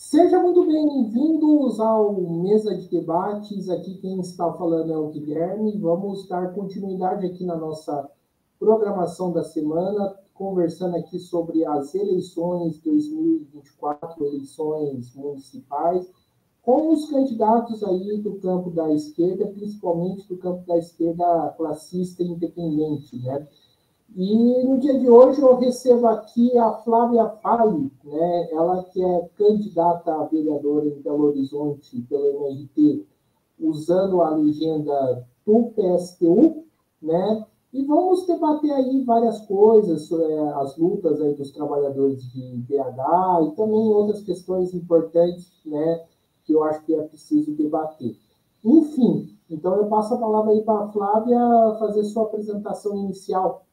Sejam muito bem-vindos ao Mesa de Debates. Aqui quem está falando é o Guilherme. Vamos dar continuidade aqui na nossa programação da semana, conversando aqui sobre as eleições 2024, eleições municipais, com os candidatos aí do campo da esquerda, principalmente do campo da esquerda classista e independente, né? E no dia de hoje eu recebo aqui a Flávia Fali, né? Ela que é candidata a vereadora em Belo Horizonte pelo MRT, usando a legenda do PSTU, né? E vamos debater aí várias coisas, as lutas aí dos trabalhadores de BH e também outras questões importantes, né? Que eu acho que é preciso debater. Enfim, então eu passo a palavra aí para a Flávia fazer sua apresentação inicial.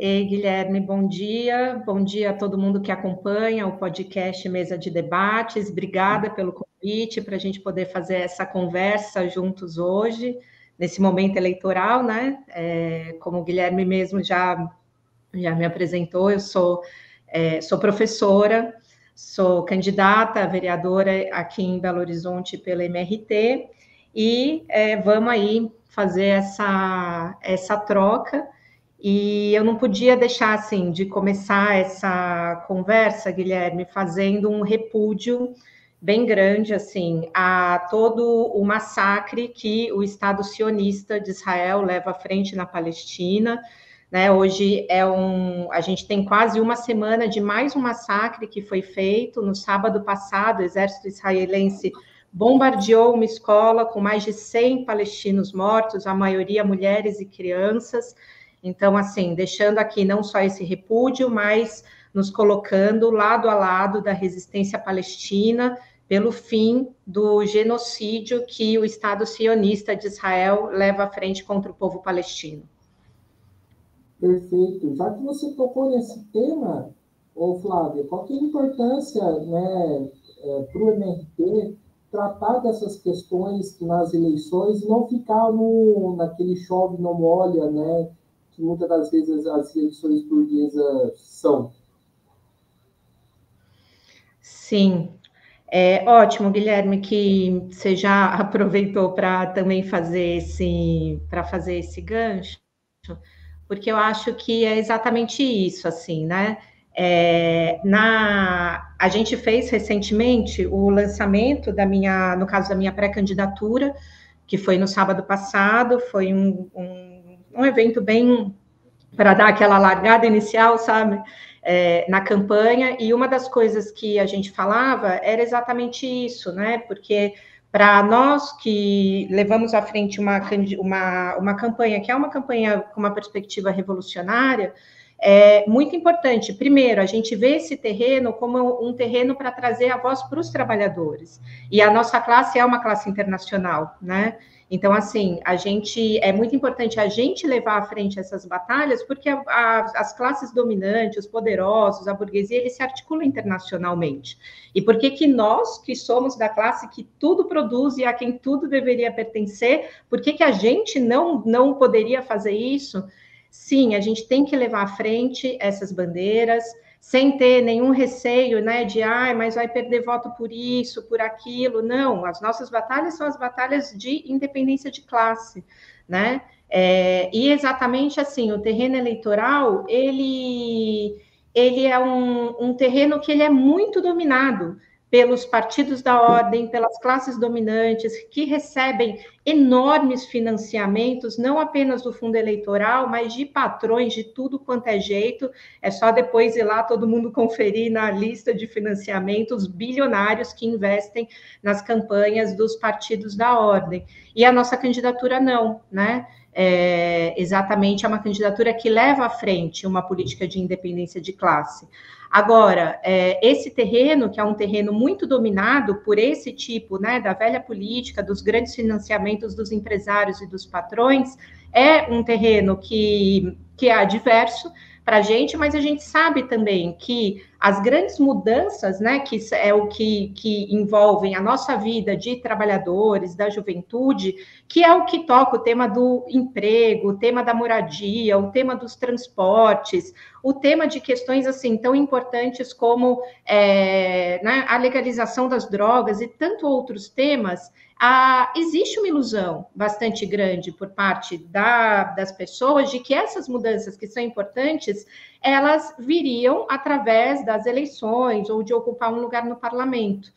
Ei, Guilherme, bom dia. Bom dia a todo mundo que acompanha o podcast Mesa de Debates. Obrigada pelo convite para a gente poder fazer essa conversa juntos hoje, nesse momento eleitoral, né? Como o Guilherme mesmo já me apresentou, eu sou professora, sou candidata a vereadora aqui em Belo Horizonte pela MRT e vamos aí fazer essa troca. E eu não podia deixar, assim, de começar essa conversa, Guilherme, fazendo um repúdio bem grande, assim, a todo o massacre que o Estado sionista de Israel leva à frente na Palestina, né? Hoje a gente tem quase uma semana de mais um massacre que foi feito. No sábado passado, o exército israelense bombardeou uma escola com mais de 100 palestinos mortos, a maioria mulheres e crianças. Então, assim, deixando aqui não só esse repúdio, mas nos colocando lado a lado da resistência palestina pelo fim do genocídio que o Estado sionista de Israel leva à frente contra o povo palestino. Perfeito. Já que você tocou nesse tema, ô Flávia, qual que é a importância, né, para o MRT tratar dessas questões nas eleições e não ficar naquele chove não molha, né, que muitas das vezes as eleições burguesas são? Sim, ótimo, Guilherme, que você já aproveitou para também fazer esse gancho, porque eu acho que é exatamente isso, assim, né? A gente fez recentemente o lançamento no caso da minha pré-candidatura, que foi no sábado passado, foi um evento bem para dar aquela largada inicial, sabe? Na campanha, e uma das coisas que a gente falava era exatamente isso, né? Porque para nós que levamos à frente uma campanha que é uma campanha com uma perspectiva revolucionária, é muito importante, primeiro, a gente vê esse terreno como um terreno para trazer a voz para os trabalhadores. E a nossa classe é uma classe internacional, né? Então, assim, é muito importante a gente levar à frente essas batalhas, porque as classes dominantes, os poderosos, a burguesia, eles se articulam internacionalmente. E por que nós, que somos da classe que tudo produz e a quem tudo deveria pertencer, por que a gente não poderia fazer isso? Sim, a gente tem que levar à frente essas bandeiras, sem ter nenhum receio, né, de, mas vai perder voto por isso, por aquilo. Não, as nossas batalhas são as batalhas de independência de classe, né? E exatamente assim, o terreno eleitoral, ele é um terreno que ele é muito dominado pelos partidos da ordem, pelas classes dominantes, que recebem enormes financiamentos, não apenas do fundo eleitoral, mas de patrões de tudo quanto é jeito. É só depois ir lá todo mundo conferir na lista de financiamentos bilionários que investem nas campanhas dos partidos da ordem. E a nossa candidatura não, né? Exatamente, é uma candidatura que leva à frente uma política de independência de classe. Agora, esse terreno, que é um terreno muito dominado por esse tipo, né, da velha política, dos grandes financiamentos dos empresários e dos patrões, é um terreno que é adverso para a gente, mas a gente sabe também que as grandes mudanças, né, que é o que envolvem a nossa vida de trabalhadores, da juventude, que é o que toca o tema do emprego, o tema da moradia, o tema dos transportes, o tema de questões assim tão importantes como né, a legalização das drogas e tanto outros temas. Existe uma ilusão bastante grande por parte das pessoas de que essas mudanças que são importantes, elas viriam através das eleições ou de ocupar um lugar no parlamento.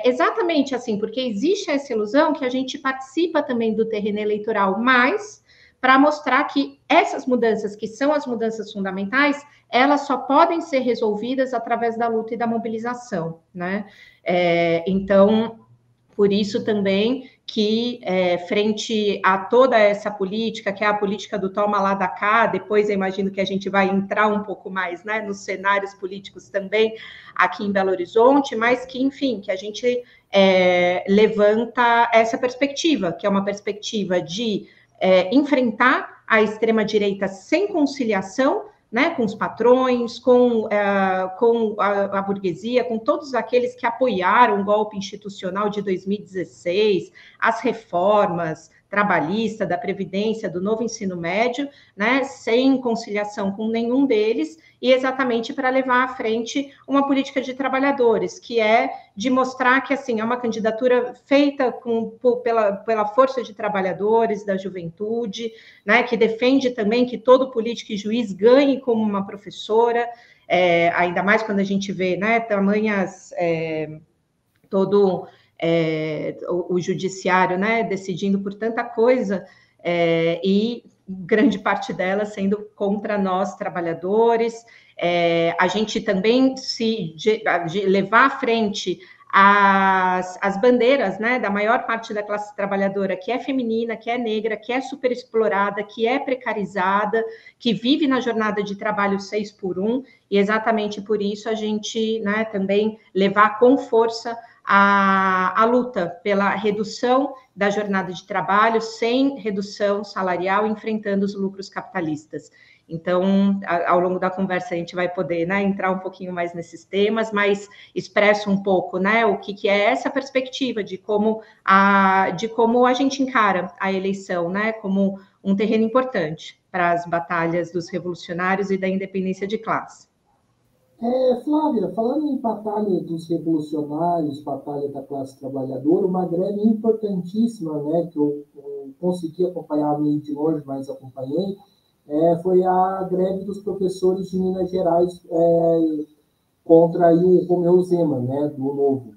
Exatamente assim, porque existe essa ilusão que a gente participa também do terreno eleitoral, mas para mostrar que essas mudanças, que são as mudanças fundamentais, elas só podem ser resolvidas através da luta e da mobilização, né? Então, por isso também que, frente a toda essa política, que é a política do toma lá da cá, depois eu imagino que a gente vai entrar um pouco mais, né, nos cenários políticos também aqui em Belo Horizonte, mas que, enfim, que a gente levanta essa perspectiva, que é uma perspectiva de enfrentar a extrema-direita sem conciliação, né, com os patrões, com a burguesia, com todos aqueles que apoiaram o golpe institucional de 2016, as reformas trabalhista, da Previdência, do novo ensino médio, né, sem conciliação com nenhum deles, e exatamente para levar à frente uma política de trabalhadores, que é de mostrar que, assim, é uma candidatura feita pela força de trabalhadores, da juventude, né, que defende também que todo político e juiz ganhe como uma professora, ainda mais quando a gente vê, né, tamanhas, o judiciário, né, decidindo por tanta coisa, e grande parte dela sendo contra nós, trabalhadores. A gente também de levar à frente as bandeiras, né, da maior parte da classe trabalhadora, que é feminina, que é negra, que é superexplorada, que é precarizada, que vive na jornada de trabalho 6x1, e exatamente por isso a gente, né, também levar com força a luta pela redução da jornada de trabalho sem redução salarial, enfrentando os lucros capitalistas. Então, ao longo da conversa, a gente vai poder, né, entrar um pouquinho mais nesses temas, mas expresso um pouco, né, o que é essa perspectiva de como a gente encara a eleição, né, como um terreno importante para as batalhas dos revolucionários e da independência de classe. Flávia, falando em batalha dos revolucionários, batalha da classe trabalhadora, uma greve importantíssima, né, que eu consegui acompanhar meio de longe, mas acompanhei, foi a greve dos professores de Minas Gerais contra aí o Romeu Zema, né, do Novo.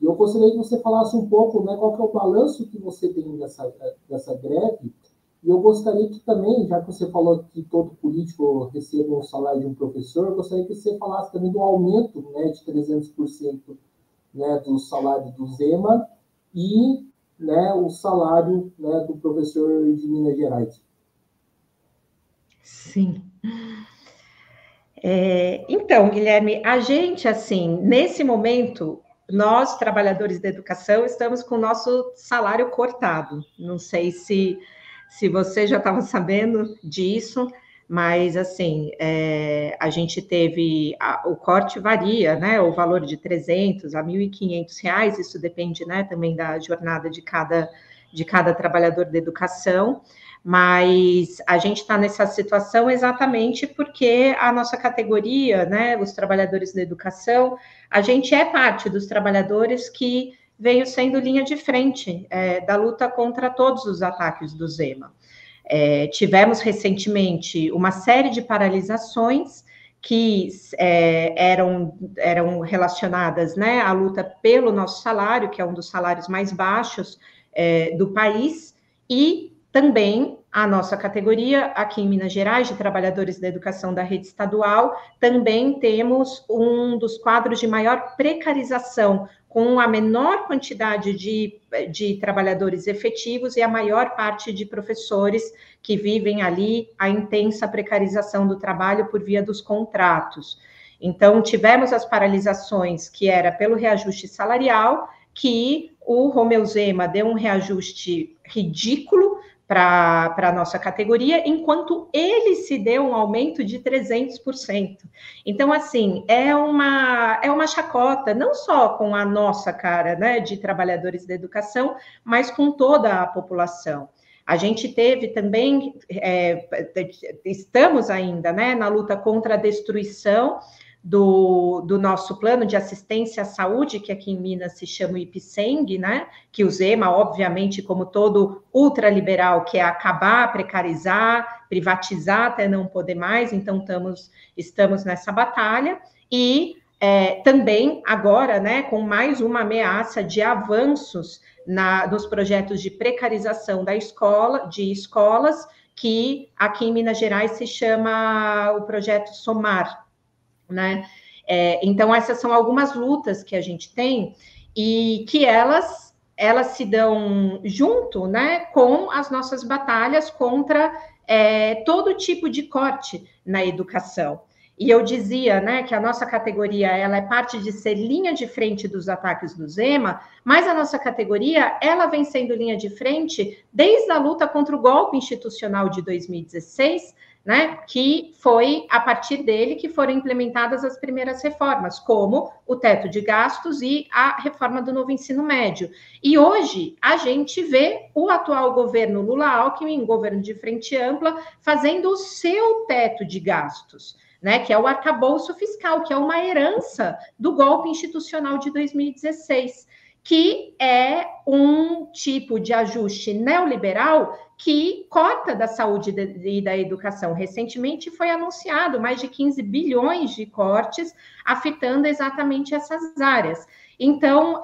E eu gostaria que você falasse um pouco, né, qual que é o balanço que você tem dessa greve. E eu gostaria que também, já que você falou que todo político recebe um salário de um professor, eu gostaria que você falasse também do aumento, né, de 300%, né, do salário do Zema e, né, o salário, né, do professor de Minas Gerais. Sim. Então, Guilherme, a gente, assim, nesse momento, nós, trabalhadores da educação, estamos com o nosso salário cortado. Não sei se você já estava sabendo disso, mas, assim, a gente teve... o corte varia, né? O valor de R$300 a R$1.500, isso depende, né, também da jornada de cada trabalhador da educação, mas a gente está nessa situação exatamente porque a nossa categoria, né, os trabalhadores da educação, a gente é parte dos trabalhadores que veio sendo linha de frente da luta contra todos os ataques do Zema. Tivemos recentemente uma série de paralisações que eram relacionadas, né, à luta pelo nosso salário, que é um dos salários mais baixos do país, e também a nossa categoria, aqui em Minas Gerais, de trabalhadores da educação da rede estadual, também temos um dos quadros de maior precarização, com a menor quantidade de trabalhadores efetivos e a maior parte de professores que vivem ali a intensa precarização do trabalho por via dos contratos. Então, tivemos as paralisações, que era pelo reajuste salarial, que o Romeu Zema deu um reajuste ridículo para a nossa categoria, enquanto ele se deu um aumento de 300%. Então, assim, é uma chacota, não só com a nossa cara, né, de trabalhadores da educação, mas com toda a população. A gente teve também, estamos ainda, né, na luta contra a destruição do nosso plano de assistência à saúde, que aqui em Minas se chama o IPSENG, né? Que o Zema, obviamente, como todo ultraliberal, quer acabar, precarizar, privatizar até não poder mais, então estamos nessa batalha, e também agora, né, com mais uma ameaça de avanços nos projetos de precarização de escolas, que aqui em Minas Gerais se chama o projeto SOMAR, né? Então, essas são algumas lutas que a gente tem e que elas se dão junto, né, com as nossas batalhas contra todo tipo de corte na educação. E eu dizia, né, que a nossa categoria, ela é parte de ser linha de frente dos ataques do Zema, mas a nossa categoria, ela vem sendo linha de frente desde a luta contra o golpe institucional de 2016, né, que foi a partir dele que foram implementadas as primeiras reformas, como o teto de gastos e a reforma do novo ensino médio. E hoje a gente vê o atual governo Lula-Alckmin, governo de frente ampla, fazendo o seu teto de gastos, né, que é o arcabouço fiscal, que é uma herança do golpe institucional de 2016, que é um tipo de ajuste neoliberal que corta da saúde e da educação. Recentemente foi anunciado mais de 15 bilhões de cortes, afetando exatamente essas áreas. Então,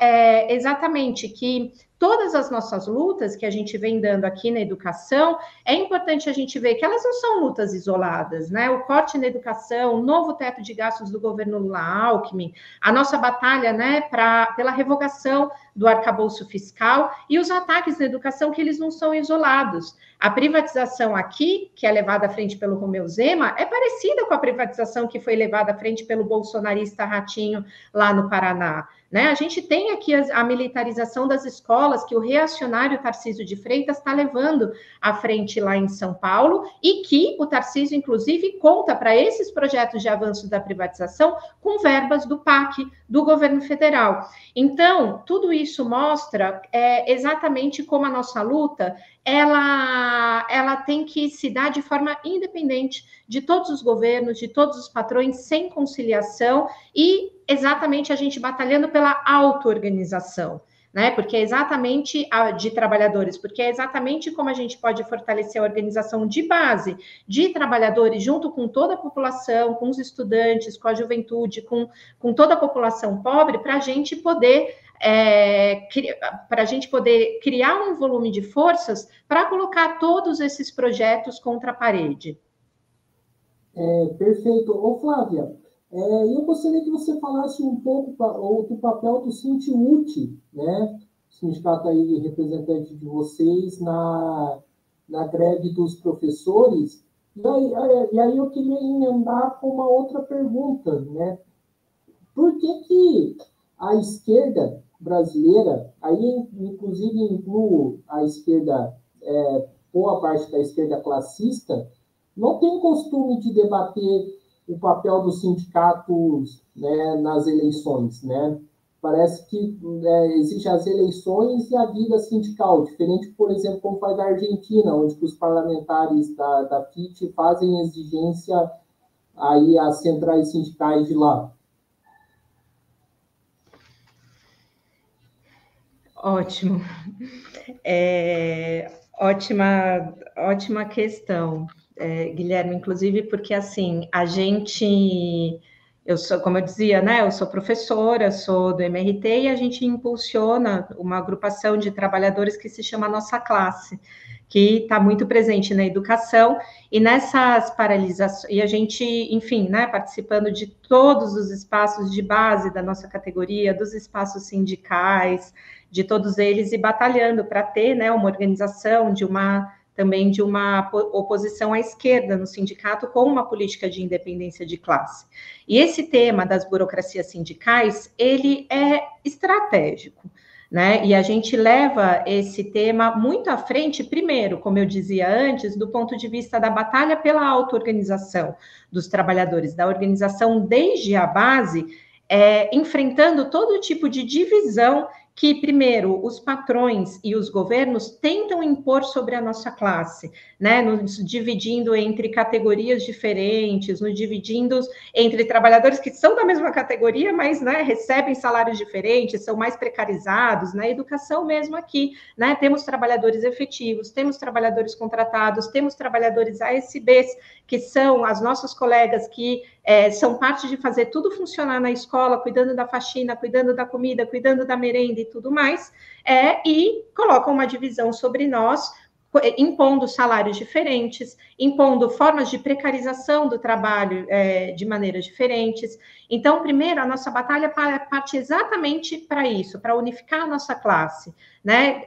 exatamente que todas as nossas lutas que a gente vem dando aqui na educação, é importante a gente ver que elas não são lutas isoladas, né? O corte na educação, o novo teto de gastos do governo Lula-Alckmin, a nossa batalha, né, pela revogação do arcabouço fiscal e os ataques na educação, que eles não são isolados. A privatização aqui, que é levada à frente pelo Romeu Zema, é parecida com a privatização que foi levada à frente pelo bolsonarista Ratinho lá no Paraná, né? A gente tem aqui a militarização das escolas, que o reacionário Tarcísio de Freitas está levando à frente lá em São Paulo, e que o Tarcísio, inclusive, conta para esses projetos de avanço da privatização com verbas do PAC, do governo federal. Então, tudo isso mostra exatamente como a nossa luta ela tem que se dar de forma independente de todos os governos, de todos os patrões, sem conciliação, e exatamente a gente batalhando pela auto-organização, né? Porque é exatamente de trabalhadores, porque é exatamente como a gente pode fortalecer a organização de base de trabalhadores junto com toda a população, com os estudantes, com a juventude, com toda a população pobre, para a gente poder criar um volume de forças para colocar todos esses projetos contra a parede. Perfeito. Ô, Flávia, eu gostaria que você falasse um pouco do papel do Sindiúti, né? O sindicato aí representante de vocês na greve dos professores. E aí eu queria emendar com uma outra pergunta, né? Por que a esquerda brasileira, aí inclusive incluo a esquerda, boa parte da esquerda classista, não tem costume de debater o papel dos sindicatos, né, nas eleições, né? Parece que existem as eleições e a vida sindical, diferente, por exemplo, como faz a Argentina, onde os parlamentares da FIT fazem exigência aí às centrais sindicais de lá. Ótimo. Ótima questão, Guilherme, inclusive porque, assim, eu sou, como eu dizia, né, eu sou professora, sou do MRT, e a gente impulsiona uma agrupação de trabalhadores que se chama Nossa Classe, que está muito presente na educação, e nessas paralisações, e a gente, enfim, né, participando de todos os espaços de base da nossa categoria, dos espaços sindicais, de todos eles, e batalhando para ter, né, uma organização também de uma oposição à esquerda no sindicato, com uma política de independência de classe. E esse tema das burocracias sindicais, ele é estratégico, né? E a gente leva esse tema muito à frente, primeiro, como eu dizia antes, do ponto de vista da batalha pela auto-organização dos trabalhadores, da organização desde a base, enfrentando todo tipo de divisão que, primeiro, os patrões e os governos tentam impor sobre a nossa classe, né? Nos dividindo entre categorias diferentes, nos dividindo entre trabalhadores que são da mesma categoria, mas, né, recebem salários diferentes, são mais precarizados, na educação mesmo aqui, né? Temos trabalhadores efetivos, temos trabalhadores contratados, temos trabalhadores ASBs, que são as nossas colegas que são parte de fazer tudo funcionar na escola, cuidando da faxina, cuidando da comida, cuidando da merenda e tudo mais, e colocam uma divisão sobre nós, impondo salários diferentes, impondo formas de precarização do trabalho de maneiras diferentes. Então, primeiro, a nossa batalha parte exatamente para isso, para unificar a nossa classe, né?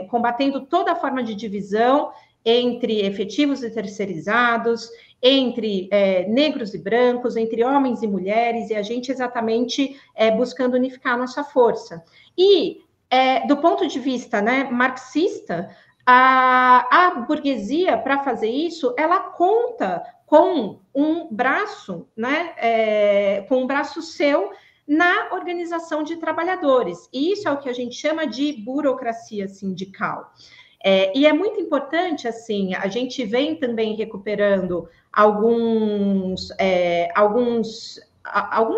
Combatendo toda forma de divisão entre efetivos e terceirizados, entre negros e brancos, entre homens e mulheres, e a gente exatamente buscando unificar a nossa força. E, do ponto de vista, né, marxista, a burguesia, para fazer isso, ela conta com um braço, né, com um braço seu na organização de trabalhadores. E isso é o que a gente chama de burocracia sindical. E é muito importante, assim, a gente vem também recuperando alguns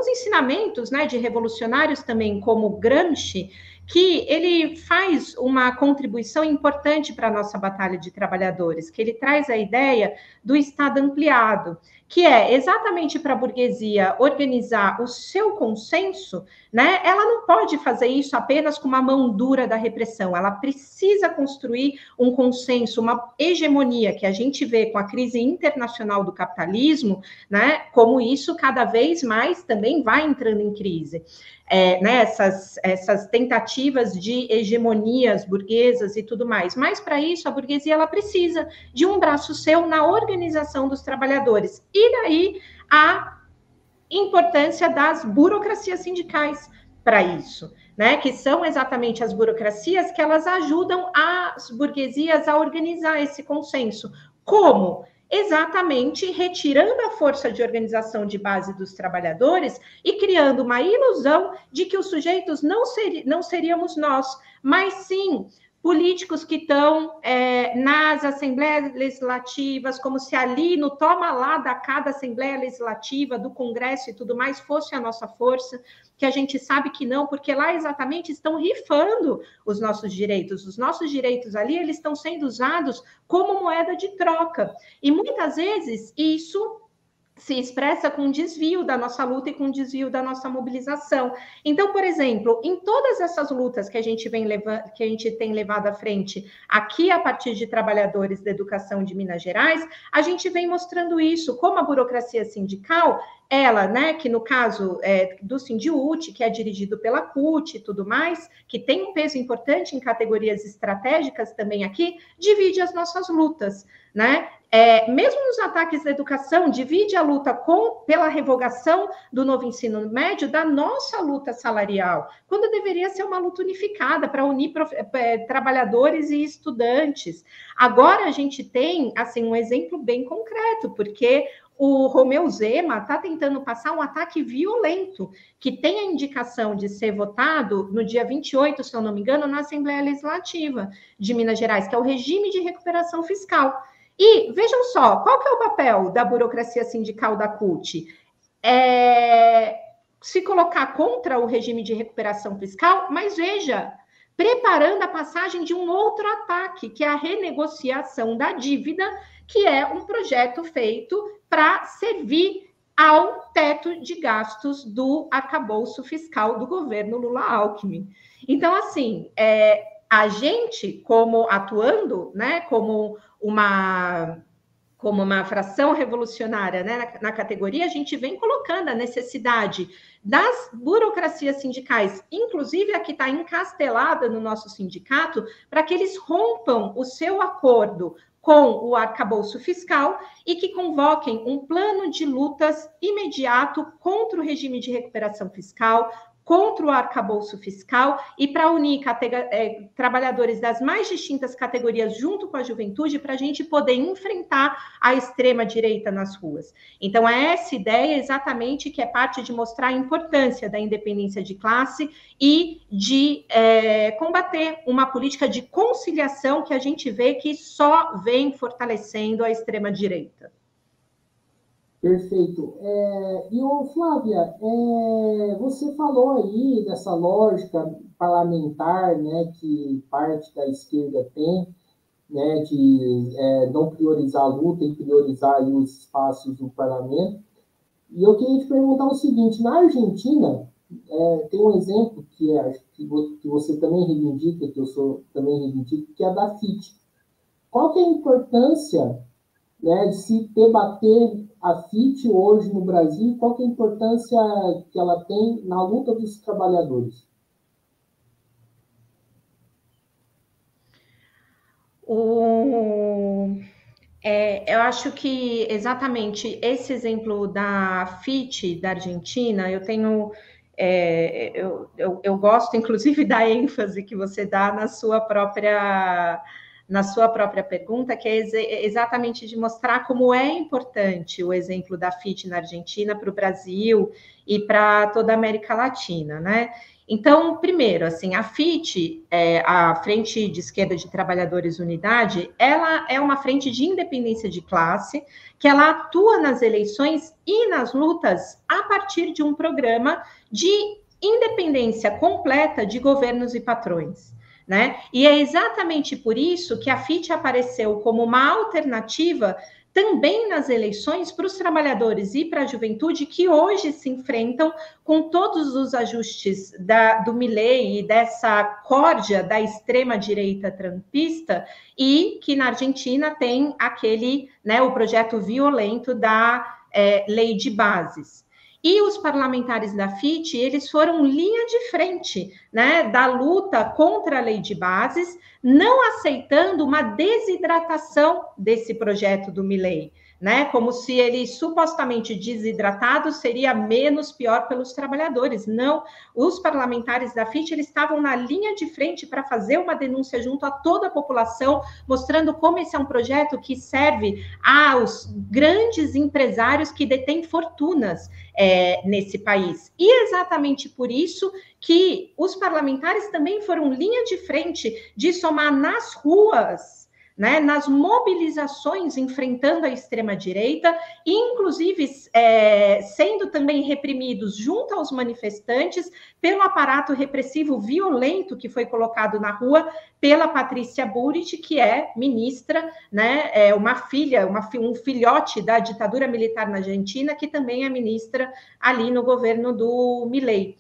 ensinamentos, né, de revolucionários também, como Gramsci, que ele faz uma contribuição importante para a nossa batalha de trabalhadores, que ele traz a ideia do Estado ampliado, que é exatamente para a burguesia organizar o seu consenso, né? Ela não pode fazer isso apenas com uma mão dura da repressão, ela precisa construir um consenso, uma hegemonia, que a gente vê com a crise internacional do capitalismo, né? Como isso cada vez mais também vai entrando em crise. Né, essas tentativas de hegemonias burguesas e tudo mais. Mas, para isso, a burguesia ela precisa de um braço seu na organização dos trabalhadores. E daí a importância das burocracias sindicais para isso, né? Que são exatamente as burocracias que elas ajudam as burguesias a organizar esse consenso. Como? Exatamente retirando a força de organização de base dos trabalhadores e criando uma ilusão de que os sujeitos não seríamos nós, mas sim políticos que estão nas assembleias legislativas, como se ali no toma lá da cada assembleia legislativa, do Congresso e tudo mais, fosse a nossa força, que a gente sabe que não, porque lá exatamente estão rifando os nossos direitos. Os nossos direitos ali, eles estão sendo usados como moeda de troca. E muitas vezes isso se expressa com desvio da nossa luta e com desvio da nossa mobilização. Então, por exemplo, em todas essas lutas que a gente tem levado à frente aqui a partir de trabalhadores da educação de Minas Gerais, a gente vem mostrando isso, como a burocracia sindical, ela, né, que no caso do Sindiúti, que é dirigido pela CUT e tudo mais, que tem um peso importante em categorias estratégicas também aqui, divide as nossas lutas, né? Mesmo nos ataques da educação, divide a luta pela revogação do novo ensino médio da nossa luta salarial, quando deveria ser uma luta unificada para unir trabalhadores e estudantes. Agora a gente tem assim, um exemplo bem concreto, porque o Romeu Zema está tentando passar um ataque violento, que tem a indicação de ser votado no dia 28, se eu não me engano, na Assembleia Legislativa de Minas Gerais, que é o regime de recuperação fiscal. E vejam só, qual que é o papel da burocracia sindical da CUT? Se colocar contra o regime de recuperação fiscal, mas veja, preparando a passagem de um outro ataque, que é a renegociação da dívida, que é um projeto feito para servir ao teto de gastos do arcabouço fiscal do governo Lula-Alckmin. Então, assim, a gente, como atuando, né, como uma fração revolucionária, né, na categoria, a gente vem colocando a necessidade das burocracias sindicais, inclusive a que está encastelada no nosso sindicato, para que eles rompam o seu acordo com o arcabouço fiscal e que convoquem um plano de lutas imediato contra o regime de recuperação fiscal, contra o arcabouço fiscal e para unir trabalhadores das mais distintas categorias junto com a juventude para a gente poder enfrentar a extrema-direita nas ruas. Então, é essa ideia exatamente que é parte de mostrar a importância da independência de classe e de combater uma política de conciliação que a gente vê que só vem fortalecendo a extrema-direita. Perfeito. Flávia, você falou aí dessa lógica parlamentar, né, que parte da esquerda tem, né, de não priorizar a luta e priorizar aí os espaços do parlamento. E eu queria te perguntar o seguinte: na Argentina, tem um exemplo que você também reivindica, que eu também reivindico, que é a da FIT. Qual que é a importância, né, de se debater a FIT hoje no Brasil? Qual que é a importância que ela tem na luta dos trabalhadores? Eu acho que exatamente esse exemplo da FIT da Argentina, eu tenho. Eu gosto, inclusive, da ênfase que você dá na sua própria pergunta, que é exatamente de mostrar como é importante o exemplo da FIT na Argentina para o Brasil e para toda a América Latina, né? Então, primeiro, assim, a FIT, a Frente de Esquerda de Trabalhadores Unidade, ela é uma frente de independência de classe, que ela atua nas eleições e nas lutas a partir de um programa de independência completa de governos e patrões, né? E é exatamente por isso que a FIT apareceu como uma alternativa também nas eleições para os trabalhadores e para a juventude que hoje se enfrentam com todos os ajustes do Milei e dessa corda da extrema-direita trumpista, e que na Argentina tem o projeto violento da lei de bases. E os parlamentares da FIT, eles foram linha de frente, né, da luta contra a lei de bases, não aceitando uma desidratação desse projeto do Milei, né, como se ele supostamente desidratado seria menos pior pelos trabalhadores. Não, os parlamentares da FIT, eles estavam na linha de frente para fazer uma denúncia junto a toda a população, mostrando como esse é um projeto que serve aos grandes empresários que detêm fortunas nesse país. E exatamente por isso que os parlamentares também foram linha de frente de somar nas ruas, né, nas mobilizações enfrentando a extrema-direita, inclusive sendo também reprimidos junto aos manifestantes pelo aparato repressivo violento que foi colocado na rua pela Patrícia Bullrich, que é ministra, né, um filhote da ditadura militar na Argentina, que também é ministra ali no governo do Milei.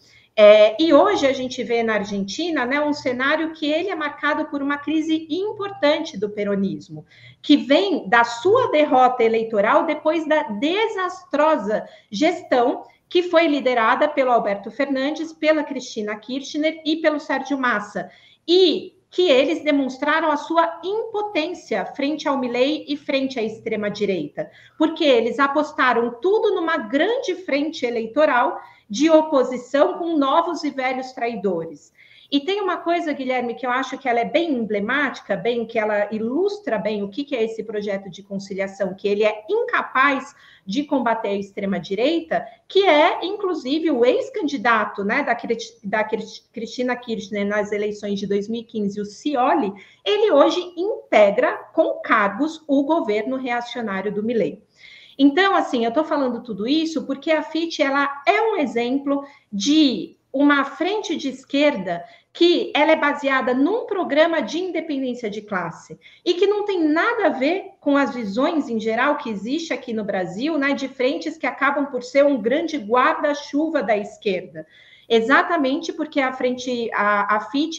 E hoje a gente vê na Argentina, né, um cenário que ele é marcado por uma crise importante do peronismo, que vem da sua derrota eleitoral depois da desastrosa gestão que foi liderada pelo Alberto Fernandes, pela Cristina Kirchner e pelo Sérgio Massa, e que eles demonstraram a sua impotência frente ao Milei e frente à extrema-direita, porque eles apostaram tudo numa grande frente eleitoral de oposição com novos e velhos traidores. E tem uma coisa, Guilherme, que eu acho que ela é bem emblemática, que ela ilustra bem o que é esse projeto de conciliação, que ele é incapaz de combater a extrema-direita, que é, inclusive, o ex-candidato, né, da Cristina Kirchner nas eleições de 2015, o Scioli, ele hoje integra com cargos o governo reacionário do Milei. Então, assim, eu estou falando tudo isso porque a FIT, ela é um exemplo de uma frente de esquerda que ela é baseada num programa de independência de classe e que não tem nada a ver com as visões em geral que existe aqui no Brasil, né, de frentes que acabam por ser um grande guarda-chuva da esquerda. Exatamente porque a FIT,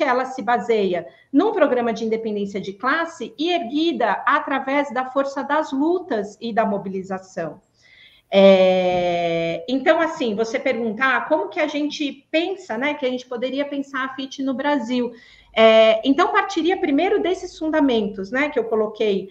ela se baseia num programa de independência de classe e erguida através da força das lutas e da mobilização. Então, assim, você perguntar como que a gente pensa, né, que a gente poderia pensar a FIT no Brasil. Então, partiria primeiro desses fundamentos, né, que eu coloquei,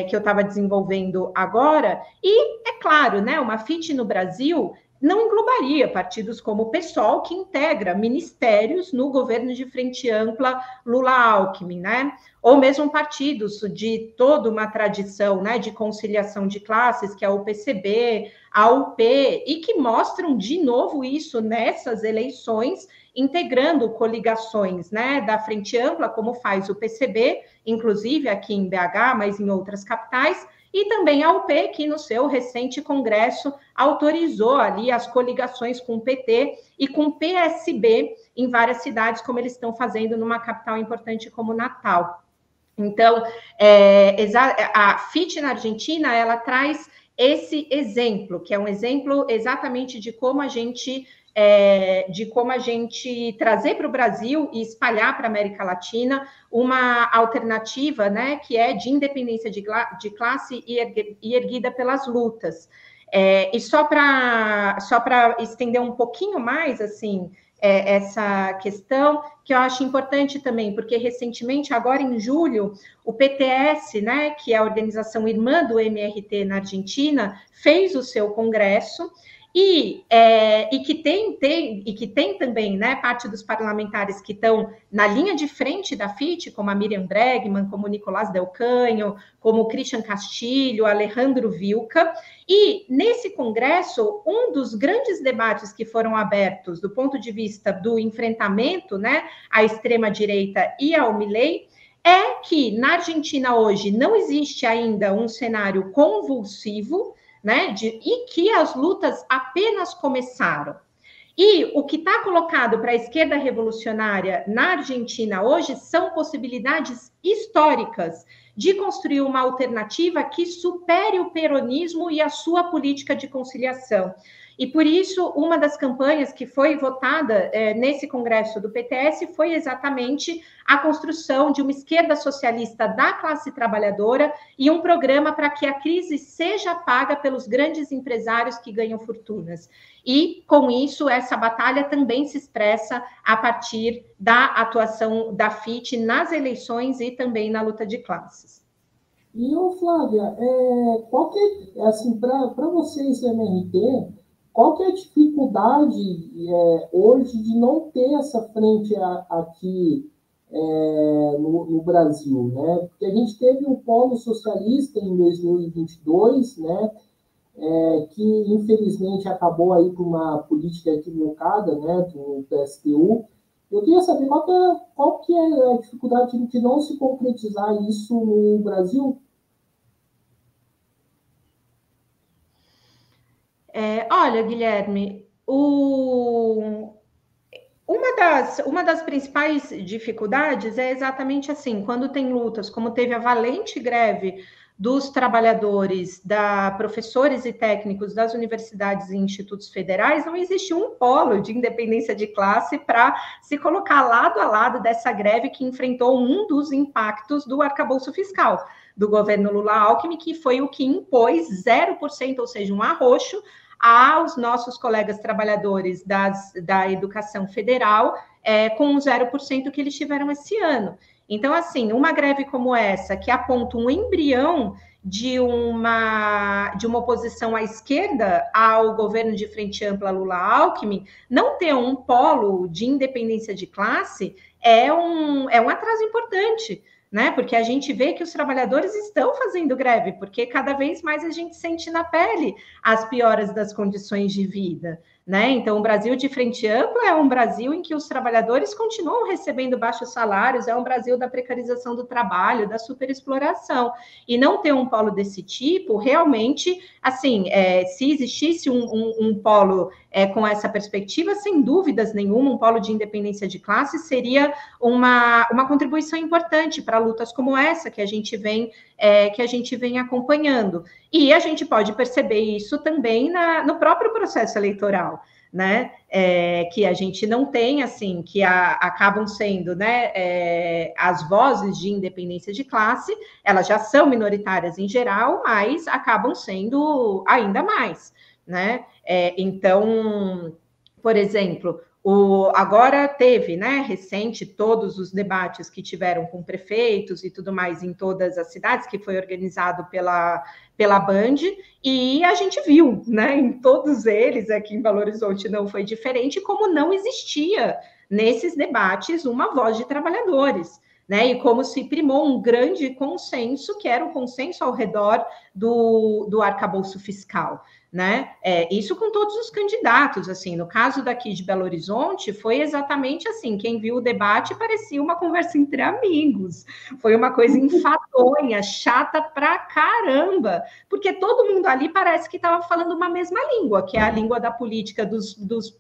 que eu estava desenvolvendo agora, e, é claro, né, uma FIT no Brasil, não englobaria partidos como o PSOL, que integra ministérios no governo de frente ampla Lula-Alckmin, né? Ou mesmo partidos de toda uma tradição, né, de conciliação de classes, que é o PCB, a UP, e que mostram de novo isso nessas eleições, integrando coligações, né, da frente ampla, como faz o PCB, inclusive aqui em BH, mas em outras capitais, e também a UP, que no seu recente congresso autorizou ali as coligações com o PT e com o PSB em várias cidades, como eles estão fazendo numa capital importante como Natal. Então, a FIT na Argentina, ela traz esse exemplo, que é um exemplo exatamente de como a gente trazer para o Brasil e espalhar para a América Latina uma alternativa, né, que é de independência de classe e erguida pelas lutas. E só para estender um pouquinho mais, assim, essa questão, que eu acho importante também, porque recentemente, agora em julho, o PTS, né, que é a organização irmã do MRT na Argentina, fez o seu congresso, e que tem também, né, parte dos parlamentares que estão na linha de frente da FIT, como a Miriam Bregman, como o Nicolás Del Canho, como o Christian Castilho, Alejandro Vilca. E nesse congresso, um dos grandes debates que foram abertos do ponto de vista do enfrentamento, né, à extrema-direita e ao Milei, é que na Argentina hoje não existe ainda um cenário convulsivo, né, e que as lutas apenas começaram. E o que está colocado para a esquerda revolucionária na Argentina hoje são possibilidades históricas de construir uma alternativa que supere o peronismo e a sua política de conciliação. E por isso, uma das campanhas que foi votada nesse congresso do PTS foi exatamente a construção de uma esquerda socialista da classe trabalhadora e um programa para que a crise seja paga pelos grandes empresários que ganham fortunas. E, com isso, essa batalha também se expressa a partir da atuação da FIT nas eleições e também na luta de classes. E, Flávia, qual que é, assim, para vocês do MRT, qual que é a dificuldade hoje de não ter essa frente aqui no Brasil, né? Porque a gente teve um polo socialista em 2022, né? Que infelizmente acabou aí por uma política equivocada, né? Do PSTU. Eu queria saber qual que é a dificuldade de não se concretizar isso no Brasil. Olha, Guilherme, uma das principais dificuldades é exatamente assim, quando tem lutas, como teve a valente greve dos trabalhadores, professores e técnicos das universidades e institutos federais, não existe um polo de independência de classe para se colocar lado a lado dessa greve que enfrentou um dos impactos do arcabouço fiscal do governo Lula-Alckmin, que foi o que impôs 0%, ou seja, um arroxo, aos nossos colegas trabalhadores da educação federal, com o 0% que eles tiveram esse ano. Então, assim, uma greve como essa, que aponta um embrião de uma oposição à esquerda ao governo de frente ampla Lula-Alckmin, não ter um polo de independência de classe é um atraso importante, né? Porque a gente vê que os trabalhadores estão fazendo greve, porque cada vez mais a gente sente na pele as pioras das condições de vida, né? Então, o Brasil de frente ampla é um Brasil em que os trabalhadores continuam recebendo baixos salários, é um Brasil da precarização do trabalho, da superexploração. E não ter um polo desse tipo, realmente, assim, se existisse um polo com essa perspectiva, sem dúvidas nenhuma, um polo de independência de classe seria uma contribuição importante para lutas como essa que a gente vem acompanhando. E a gente pode perceber isso também no próprio processo eleitoral, né? Que a gente não tem, assim, que acabam sendo, né, as vozes de independência de classe, elas já são minoritárias em geral, mas acabam sendo ainda mais, né? Então, por exemplo, agora teve, né, recente, todos os debates que tiveram com prefeitos e tudo mais em todas as cidades, que foi organizado pela Band, e a gente viu, né, em todos eles, aqui em Belo Horizonte não foi diferente, como não existia nesses debates uma voz de trabalhadores, né, e como se primou um grande consenso, que era o consenso ao redor do arcabouço fiscal, né? Isso com todos os candidatos, assim, no caso daqui de Belo Horizonte, foi exatamente assim, quem viu o debate parecia uma conversa entre amigos, foi uma coisa enfadonha, chata pra caramba, porque todo mundo ali parece que estava falando uma mesma língua, que é a língua da política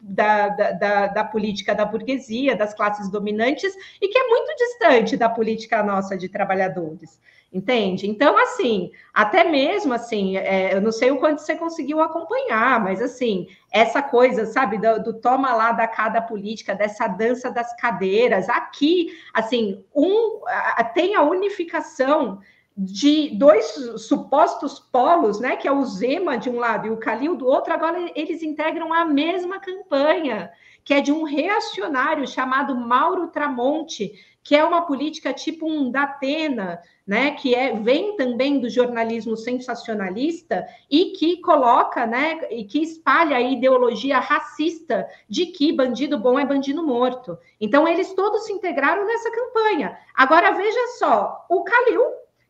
da política da burguesia, das classes dominantes, e que é muito distante da política nossa de trabalhadores. Entende? Então, assim, até mesmo assim, eu não sei o quanto você conseguiu acompanhar, mas assim, essa coisa, sabe, do toma lá da cada política, dessa dança das cadeiras, aqui, assim, tem a unificação de dois supostos polos, né, que é o Zema de um lado e o Calil do outro, agora eles integram a mesma campanha, que é de um reacionário chamado Mauro Tramonte, que é uma política tipo um Datena, né, que vem também do jornalismo sensacionalista e que coloca, né, e que espalha a ideologia racista de que bandido bom é bandido morto. Então, eles todos se integraram nessa campanha. Agora, veja só, o Calil,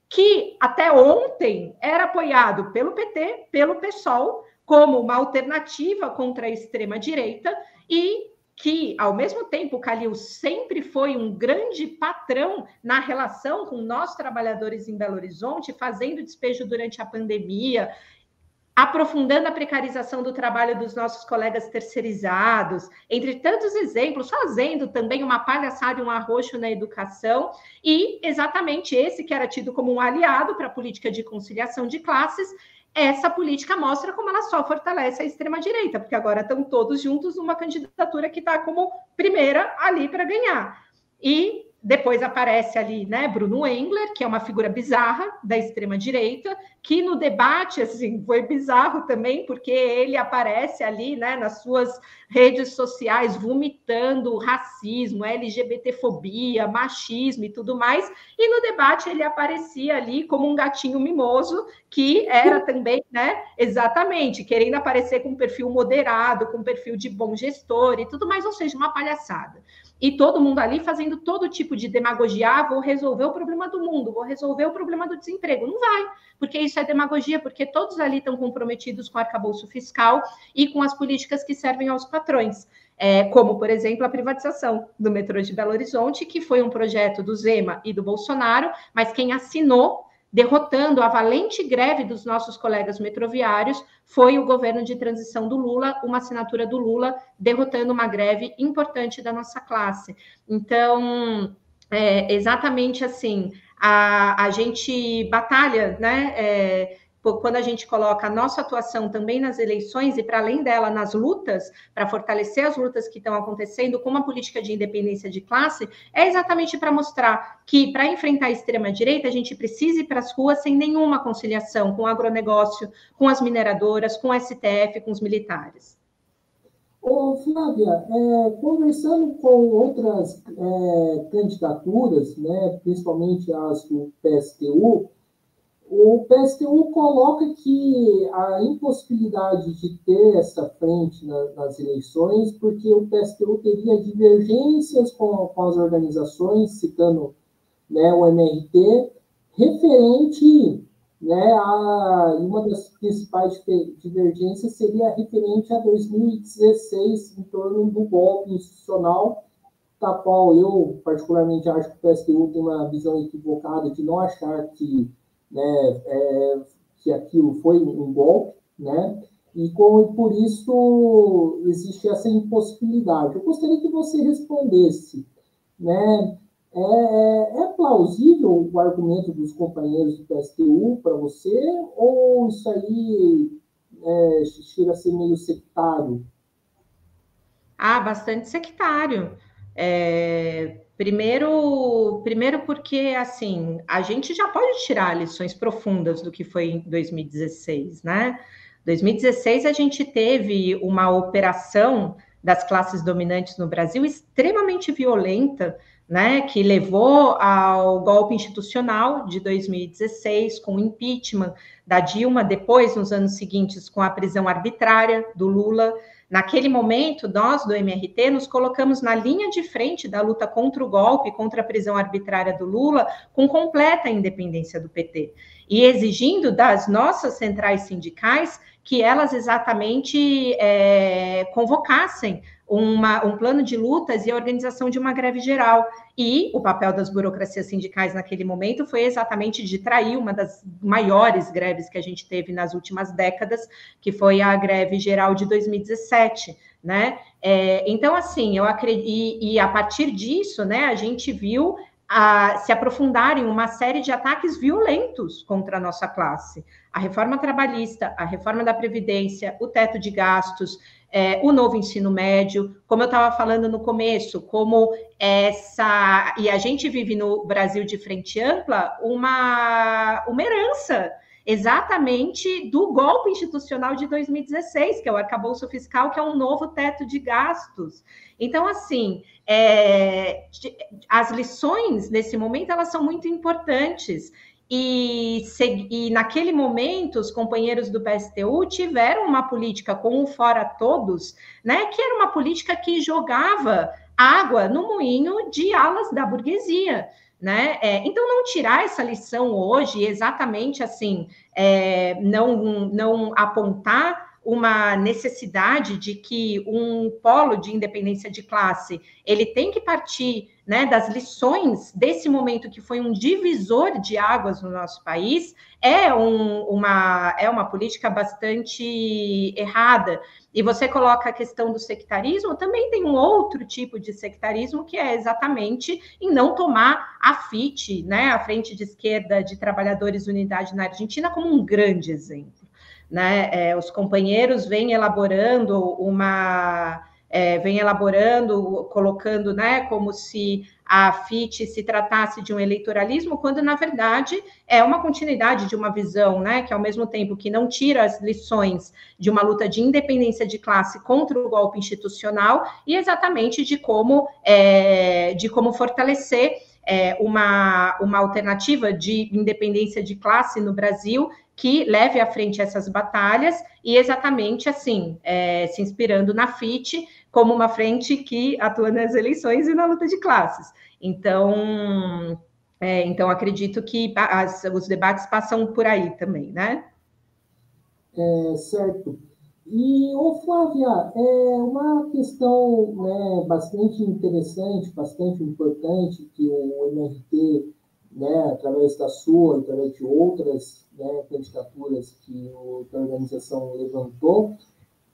que até ontem era apoiado pelo PT, pelo PSOL, como uma alternativa contra a extrema-direita, e que, ao mesmo tempo, o Calil sempre foi um grande patrão na relação com nós, trabalhadores em Belo Horizonte, fazendo despejo durante a pandemia, aprofundando a precarização do trabalho dos nossos colegas terceirizados, entre tantos exemplos, fazendo também uma palhaçada e um arroxo na educação, e exatamente esse que era tido como um aliado para a política de conciliação de classes, essa política mostra como ela só fortalece a extrema-direita, porque agora estão todos juntos numa candidatura que está como primeira ali para ganhar. E depois aparece ali, né, Bruno Engler, que é uma figura bizarra da extrema-direita, que no debate, assim, foi bizarro também, porque ele aparece ali, né, nas suas redes sociais, vomitando racismo, LGBTfobia, machismo e tudo mais, e no debate ele aparecia ali como um gatinho mimoso, que era também, né, exatamente, querendo aparecer com um perfil moderado, com um perfil de bom gestor e tudo mais, ou seja, uma palhaçada. E todo mundo ali fazendo todo tipo de demagogia, vou resolver o problema do mundo, vou resolver o problema do desemprego. Não vai, porque isso é demagogia, porque todos ali estão comprometidos com o arcabouço fiscal e com as políticas que servem aos patrões, como, por exemplo, a privatização do metrô de Belo Horizonte, que foi um projeto do Zema e do Bolsonaro, mas quem assinou, derrotando a valente greve dos nossos colegas metroviários, foi o governo de transição do Lula, uma assinatura do Lula, derrotando uma greve importante da nossa classe. Então, exatamente assim, a gente batalha, né, quando a gente coloca a nossa atuação também nas eleições e, para além dela, nas lutas, para fortalecer as lutas que estão acontecendo com uma política de independência de classe, é exatamente para mostrar que, para enfrentar a extrema-direita, a gente precisa ir para as ruas sem nenhuma conciliação com o agronegócio, com as mineradoras, com o STF, com os militares. Ô, Flávia, conversando com outras candidaturas, né, principalmente as do PSTU, o PSTU coloca que a impossibilidade de ter essa frente nas eleições, porque o PSTU teria divergências com as organizações, citando, né, o MRT, referente, né, uma das principais divergências seria referente a 2016, em torno do golpe institucional, da qual eu, particularmente, acho que o PSTU tem uma visão equivocada de não achar que, né, que aquilo foi um golpe, né? E por isso existe essa impossibilidade. Eu gostaria que você respondesse, né? É plausível o argumento dos companheiros do PSTU para você, ou isso aí chega a ser meio sectário? Bastante sectário. Primeiro porque, assim, a gente já pode tirar lições profundas do que foi em 2016, né? 2016 a gente teve uma operação das classes dominantes no Brasil, extremamente violenta, né, que levou ao golpe institucional de 2016, com o impeachment da Dilma, depois, nos anos seguintes, com a prisão arbitrária do Lula. Naquele momento, nós do MRT nos colocamos na linha de frente da luta contra o golpe, contra a prisão arbitrária do Lula, com completa independência do PT, e exigindo das nossas centrais sindicais que elas exatamente convocassem um plano de lutas e a organização de uma greve geral. E o papel das burocracias sindicais naquele momento foi exatamente de trair uma das maiores greves que a gente teve nas últimas décadas, que foi a greve geral de 2017, né? Então, assim, eu acredito, e a partir disso, né, a gente viu se aprofundarem uma série de ataques violentos contra a nossa classe. A reforma trabalhista, a reforma da Previdência, o teto de gastos, o novo ensino médio, como eu estava falando no começo, como e a gente vive no Brasil de frente ampla uma herança exatamente do golpe institucional de 2016, que é o arcabouço fiscal, que é um novo teto de gastos. Então, assim, as lições nesse momento, elas são muito importantes. E naquele momento, os companheiros do PSTU tiveram uma política com o Fora Todos, né, que era uma política que jogava água no moinho de alas da burguesia, né? Então, não tirar essa lição hoje, exatamente assim, não apontar uma necessidade de que um polo de independência de classe, ele tem que partir, né, das lições desse momento que foi um divisor de águas no nosso país, é uma política bastante errada. E você coloca a questão do sectarismo, também tem um outro tipo de sectarismo, que é exatamente em não tomar a FIT, né, a Frente de Esquerda de Trabalhadores Unidade na Argentina, como um grande exemplo. Né? Os companheiros vêm elaborando colocando, né, como se a FIT se tratasse de um eleitoralismo, quando, na verdade, é uma continuidade de uma visão, né, que, ao mesmo tempo que não tira as lições de uma luta de independência de classe contra o golpe institucional, e exatamente de como fortalecer uma alternativa de independência de classe no Brasil, que leve à frente essas batalhas, e exatamente assim, se inspirando na FIT, como uma frente que atua nas eleições e na luta de classes. Então acredito que os debates passam por aí também, né? Certo. E, Flávia, uma questão, né, bastante interessante, bastante importante, que o MRT, né, através da sua, através de outras, né, candidaturas que a organização levantou,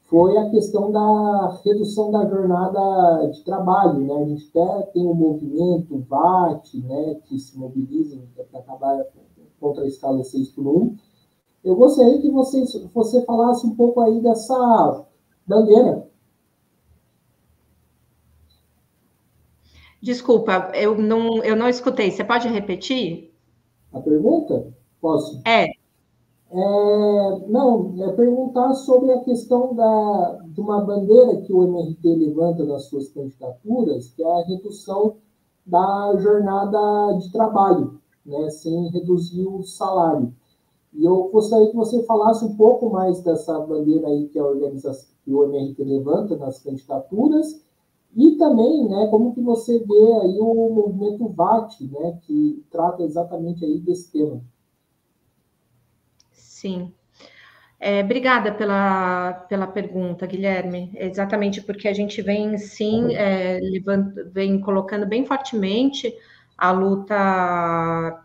foi a questão da redução da jornada de trabalho, né? A gente até tem um movimento, o VAT, né, que se mobiliza para acabar contra a escala 6x1. Eu gostaria que você falasse um pouco aí dessa bandeira. Desculpa, eu não escutei. Você pode repetir? A pergunta? Posso? Perguntar sobre a questão de uma bandeira que o MRT levanta nas suas candidaturas, que é a redução da jornada de trabalho, né, sem reduzir o salário. E eu gostaria que você falasse um pouco mais dessa bandeira aí que a organização, que o MRT levanta nas candidaturas, e também, né, como que você vê aí o movimento VAT, né, que trata exatamente aí desse tema. Sim. Obrigada pela pergunta, Guilherme. Exatamente porque a gente vem, sim, vem colocando bem fortemente a luta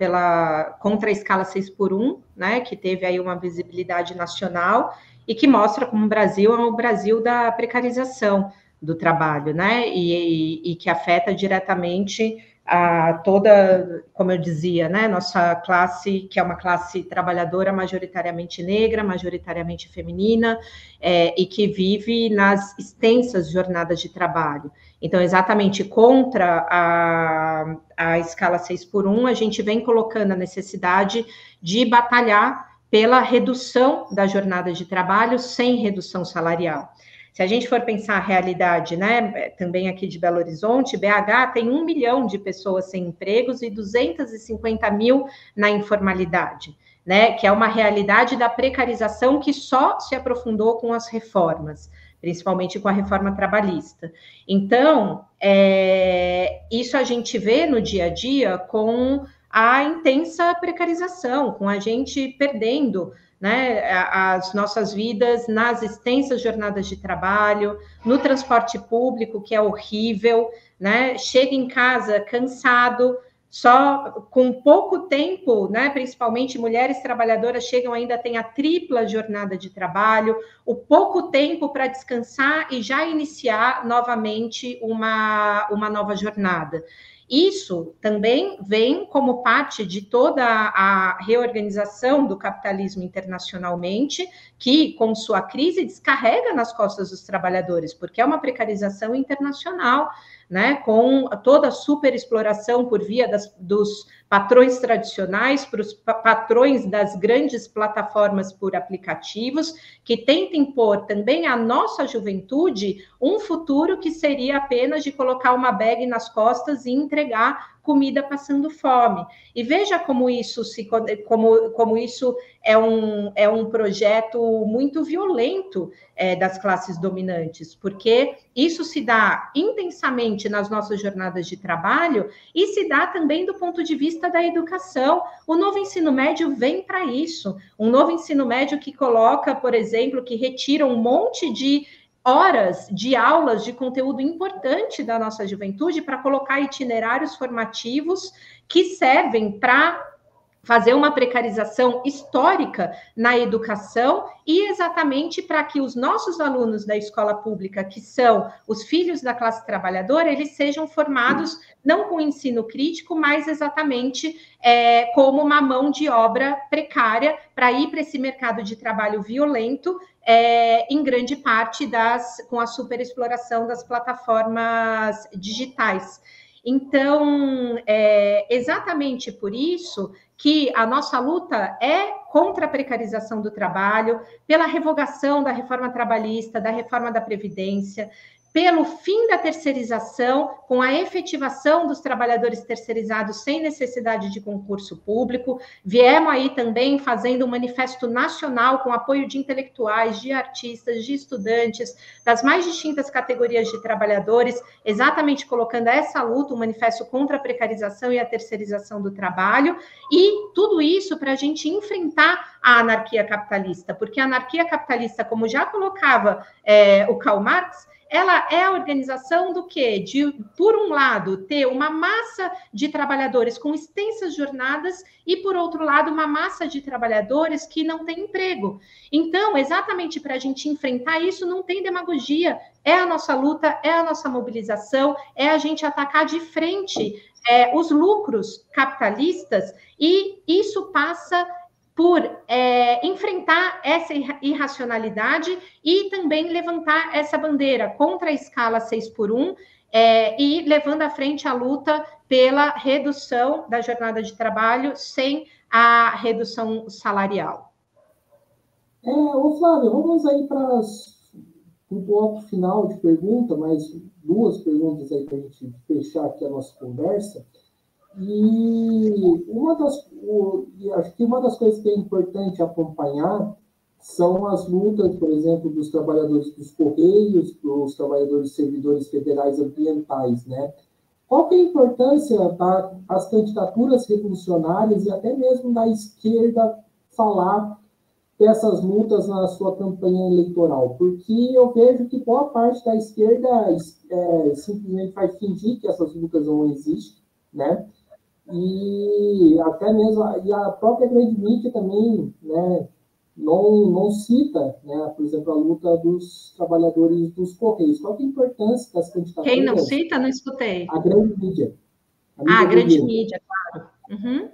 contra a escala 6x1, né, que teve aí uma visibilidade nacional e que mostra como o Brasil é o Brasil da precarização do trabalho, né, e que afeta diretamente a toda, como eu dizia, né, nossa classe, que é uma classe trabalhadora majoritariamente negra, majoritariamente feminina, e que vive nas extensas jornadas de trabalho. Então, exatamente contra a escala 6x1, a gente vem colocando a necessidade de batalhar pela redução da jornada de trabalho sem redução salarial. Se a gente for pensar a realidade, né, também aqui de Belo Horizonte, BH tem 1 milhão de pessoas sem empregos e 250 mil na informalidade, né, que é uma realidade da precarização que só se aprofundou com as reformas, principalmente com a reforma trabalhista. Então, isso a gente vê no dia a dia com a intensa precarização, com a gente perdendo, né, as nossas vidas nas extensas jornadas de trabalho, no transporte público, que é horrível, né? Chega em casa cansado, só com pouco tempo, né? Principalmente mulheres trabalhadoras chegam ainda tem a tripla jornada de trabalho, o pouco tempo para descansar e já iniciar novamente uma nova jornada. Isso também vem como parte de toda a reorganização do capitalismo internacionalmente, que, com sua crise, descarrega nas costas dos trabalhadores, porque é uma precarização internacional, né, com toda a superexploração por via dos patrões tradicionais para os patrões das grandes plataformas por aplicativos, que tentem impor também à nossa juventude um futuro que seria apenas de colocar uma bag nas costas e entregar comida passando fome. E veja como isso como isso é um projeto muito violento das classes dominantes, porque isso se dá intensamente nas nossas jornadas de trabalho e se dá também do ponto de vista da educação. O novo ensino médio vem para isso, um novo ensino médio que coloca, por exemplo, que retira um monte de horas de aulas de conteúdo importante da nossa juventude para colocar itinerários formativos que servem para fazer uma precarização histórica na educação e exatamente para que os nossos alunos da escola pública, que são os filhos da classe trabalhadora, eles sejam formados não com ensino crítico, mas exatamente como uma mão de obra precária para ir para esse mercado de trabalho violento, em grande parte com a superexploração das plataformas digitais. Então, exatamente por isso que a nossa luta é contra a precarização do trabalho, pela revogação da reforma trabalhista, da reforma da Previdência, pelo fim da terceirização, com a efetivação dos trabalhadores terceirizados sem necessidade de concurso público. Viemos aí também fazendo um manifesto nacional com apoio de intelectuais, de artistas, de estudantes, das mais distintas categorias de trabalhadores, exatamente colocando essa luta, um manifesto contra a precarização e a terceirização do trabalho, e tudo isso para a gente enfrentar a anarquia capitalista, porque a anarquia capitalista, como já colocava o Karl Marx, ela é a organização do quê? De, por um lado, ter uma massa de trabalhadores com extensas jornadas e, por outro lado, uma massa de trabalhadores que não tem emprego. Então, exatamente para a gente enfrentar isso, não tem demagogia. É a nossa luta, é a nossa mobilização, é a gente atacar de frente os lucros capitalistas, e isso passa por enfrentar essa irracionalidade e também levantar essa bandeira contra a escala 6x1 e levando à frente a luta pela redução da jornada de trabalho sem a redução salarial. Flávio, vamos aí para um bloco final de pergunta, mais 2 perguntas aí para a gente fechar aqui a nossa conversa. E acho que uma das coisas que é importante acompanhar são as lutas, por exemplo, dos trabalhadores dos Correios, dos trabalhadores servidores federais ambientais, né? Qual que é a importância das candidaturas revolucionárias e até mesmo da esquerda falar dessas lutas na sua campanha eleitoral? Porque eu vejo que boa parte da esquerda simplesmente vai fingir que essas lutas não existem, né? E até mesmo a própria grande mídia também, né, não cita, né, por exemplo, a luta dos trabalhadores dos Correios. Qual que é a importância das candidaturas? Quem não cita, não escutei. A grande mídia. A grande mídia, claro. Uhum.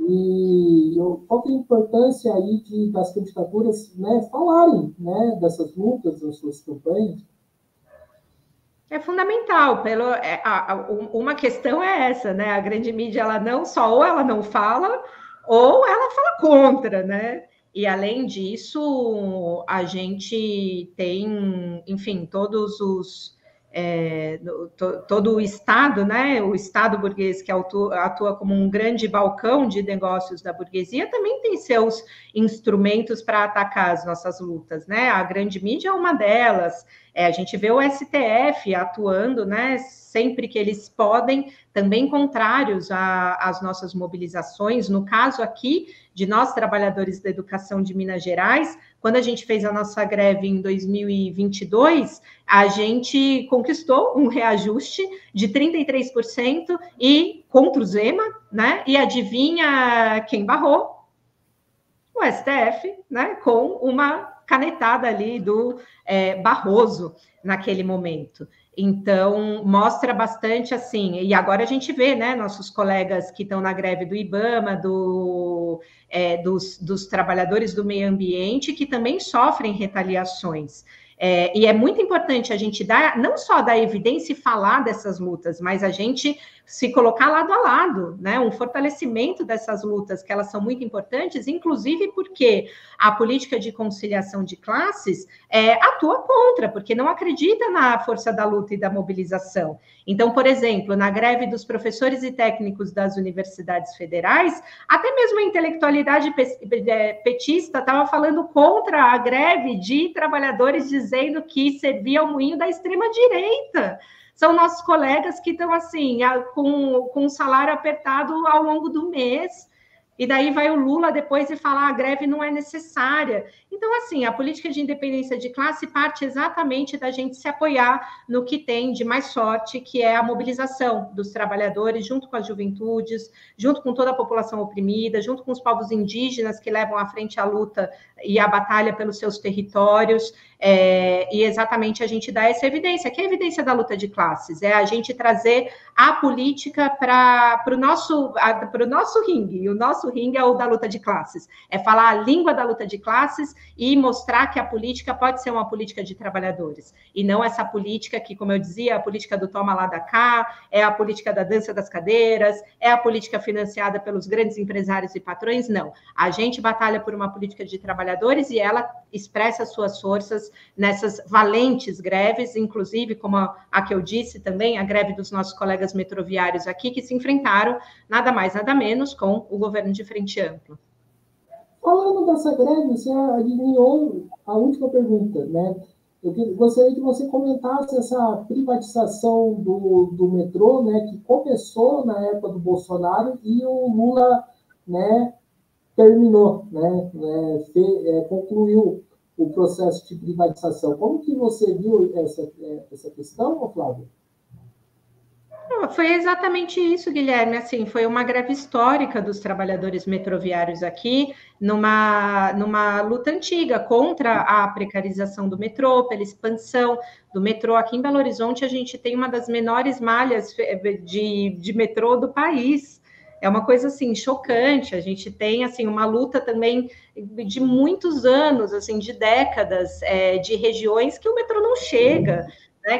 E qual que é a importância aí das candidaturas, né, falarem, né, dessas lutas nas suas campanhas? É fundamental. Uma questão é essa, né? A grande mídia, ela não fala, ou ela fala contra, né? E, além disso, a gente tem, enfim, todos os... todo o Estado, né? O Estado burguês, que atua como um grande balcão de negócios da burguesia, também tem seus instrumentos para atacar as nossas lutas, né? A grande mídia é uma delas. A gente vê o STF atuando, né? Sempre que eles podem, também contrários às nossas mobilizações. No caso aqui de nós, trabalhadores da educação de Minas Gerais, quando a gente fez a nossa greve em 2022, a gente conquistou um reajuste de 33% e contra o Zema, né? E adivinha quem barrou? O STF, né? Com uma canetada ali do Barroso naquele momento. Então, mostra bastante assim, e agora a gente vê, né, nossos colegas que estão na greve do IBAMA, dos trabalhadores do meio ambiente, que também sofrem retaliações. E é muito importante a gente não só dar evidência e falar dessas lutas, mas a gente se colocar lado a lado, né? Um fortalecimento dessas lutas, que elas são muito importantes, inclusive porque a política de conciliação de classes atua contra, porque não acredita na força da luta e da mobilização. Então, por exemplo, na greve dos professores e técnicos das universidades federais, até mesmo a intelectualidade petista estava falando contra a greve de trabalhadores, dizendo que servia ao moinho da extrema-direita. São nossos colegas que estão, assim, com um salário apertado ao longo do mês, e daí vai o Lula depois e fala a greve não é necessária. Então, assim, a política de independência de classe parte exatamente da gente se apoiar no que tem de mais sorte, que é a mobilização dos trabalhadores, junto com as juventudes, junto com toda a população oprimida, junto com os povos indígenas que levam à frente a luta e a batalha pelos seus territórios, e exatamente a gente dá essa evidência, que é a evidência da luta de classes, é a gente trazer a política para o nosso ringue, e o nosso ringue é o da luta de classes, é falar a língua da luta de classes e mostrar que a política pode ser uma política de trabalhadores, e não essa política que, como eu dizia, a política do toma lá da cá, é a política da dança das cadeiras, é a política financiada pelos grandes empresários e patrões, não. A gente batalha por uma política de trabalhadores e ela expressa suas forças nessas valentes greves, inclusive, como a que eu disse também, a greve dos nossos colegas metroviários aqui, que se enfrentaram, nada mais, nada menos, com o governo de Frente Ampla. Falando dessa greve, você adivinhou a última pergunta, né? Eu gostaria que você comentasse essa privatização do metrô, né, que começou na época do Bolsonaro e o Lula, né, terminou, né, concluiu o processo de privatização. Como que você viu essa questão, Flávio? Foi exatamente isso, Guilherme. Assim, foi uma greve histórica dos trabalhadores metroviários aqui, numa luta antiga contra a precarização do metrô, pela expansão do metrô. Aqui em Belo Horizonte, a gente tem uma das menores malhas de metrô do país. É uma coisa, assim, chocante. A gente tem, assim, uma luta também de muitos anos, assim, de décadas, de regiões que o metrô não chega.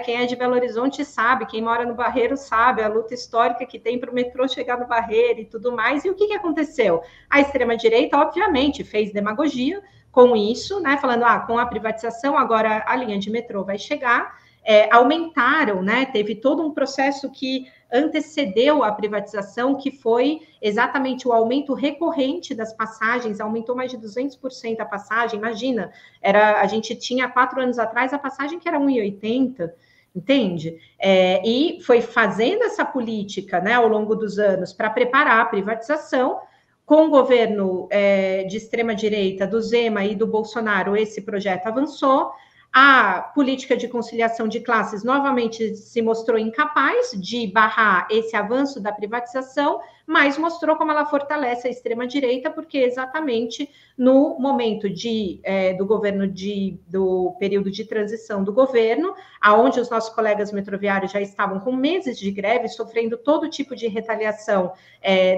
Quem é de Belo Horizonte sabe, quem mora no Barreiro sabe a luta histórica que tem para o metrô chegar no Barreiro e tudo mais. E o que aconteceu? A extrema-direita, obviamente, fez demagogia com isso, né? Falando, com a privatização, agora a linha de metrô vai chegar. Aumentaram, né? Teve todo um processo que antecedeu a privatização, que foi exatamente o aumento recorrente das passagens, aumentou mais de 200% a passagem, imagina, a gente tinha 4 anos atrás a passagem que era 1,80, entende? E foi fazendo essa política, né, ao longo dos anos para preparar a privatização. Com o governo de extrema-direita, do Zema e do Bolsonaro, esse projeto avançou. A política de conciliação de classes novamente se mostrou incapaz de barrar esse avanço da privatização, mas mostrou como ela fortalece a extrema-direita, porque exatamente no momento do governo do período de transição do governo, aonde os nossos colegas metroviários já estavam com meses de greve, sofrendo todo tipo de retaliação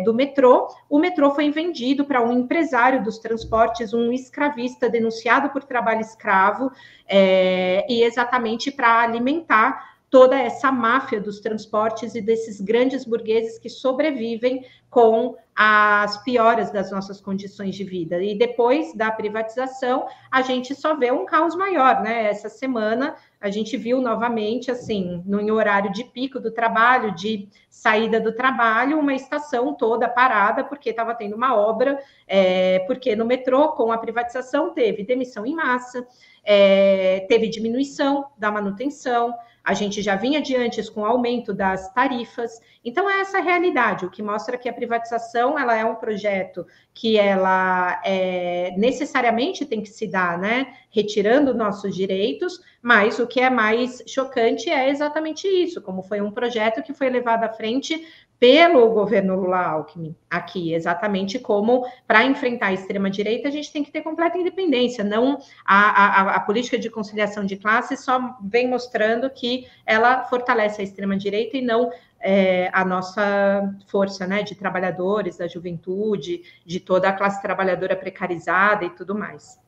do metrô, o metrô foi vendido para um empresário dos transportes, um escravista denunciado por trabalho escravo, e exatamente para alimentar toda essa máfia dos transportes e desses grandes burgueses que sobrevivem com as pioras das nossas condições de vida. E depois da privatização, a gente só vê um caos maior, né? Essa semana a gente viu novamente, assim, no horário de pico do trabalho, de saída do trabalho, uma estação toda parada, porque estava tendo uma obra, porque no metrô, com a privatização, teve demissão em massa, teve diminuição da manutenção, a gente já vinha de antes com o aumento das tarifas. Então, é essa a realidade, o que mostra que a privatização ela é um projeto que ela necessariamente tem que se dar, né? Retirando nossos direitos, mas o que é mais chocante é exatamente isso, como foi um projeto que foi levado à frente pelo governo Lula-Alckmin aqui, exatamente como para enfrentar a extrema-direita a gente tem que ter completa independência, não a política de conciliação de classes só vem mostrando que ela fortalece a extrema-direita e não a nossa força, né, de trabalhadores, da juventude, de toda a classe trabalhadora precarizada e tudo mais.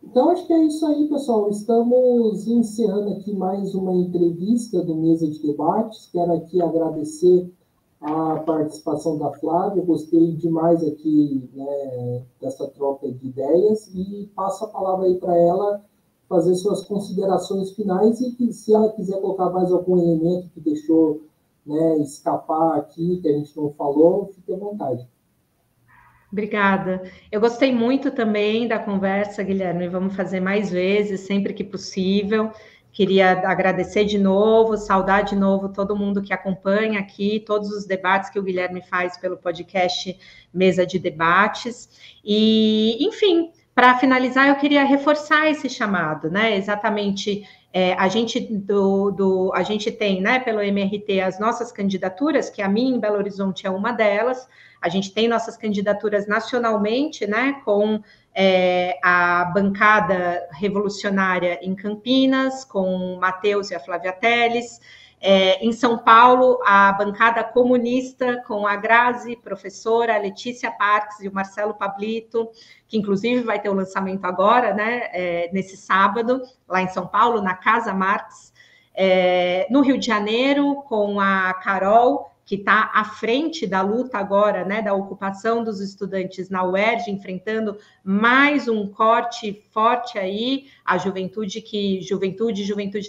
Então, acho que é isso aí, pessoal. Estamos encerrando aqui mais uma entrevista do Mesa de Debates. Quero aqui agradecer a participação da Flávia. Gostei demais aqui, né, dessa troca de ideias e passo a palavra aí para ela fazer suas considerações finais e que, se ela quiser colocar mais algum elemento que deixou, né, escapar aqui, que a gente não falou, fique à vontade. Obrigada. Eu gostei muito também da conversa, Guilherme. Vamos fazer mais vezes, sempre que possível. Queria agradecer de novo, saudar de novo todo mundo que acompanha aqui, todos os debates que o Guilherme faz pelo podcast Mesa de Debates. E, enfim, para finalizar, eu queria reforçar esse chamado, né? Exatamente. A gente tem, né, pelo MRT, as nossas candidaturas, que a minha em Belo Horizonte é uma delas. A gente tem nossas candidaturas nacionalmente, né, com a bancada revolucionária em Campinas, com o Matheus e a Flávia Telles. Em São Paulo, a bancada comunista com a Grazi, professora, a Letícia Parques e o Marcelo Pablito, que inclusive vai ter o lançamento agora, né, nesse sábado, lá em São Paulo, na Casa Marx. No Rio de Janeiro, com a Carol, que está à frente da luta agora, né, da ocupação dos estudantes na UERJ, enfrentando mais um corte forte aí, a juventude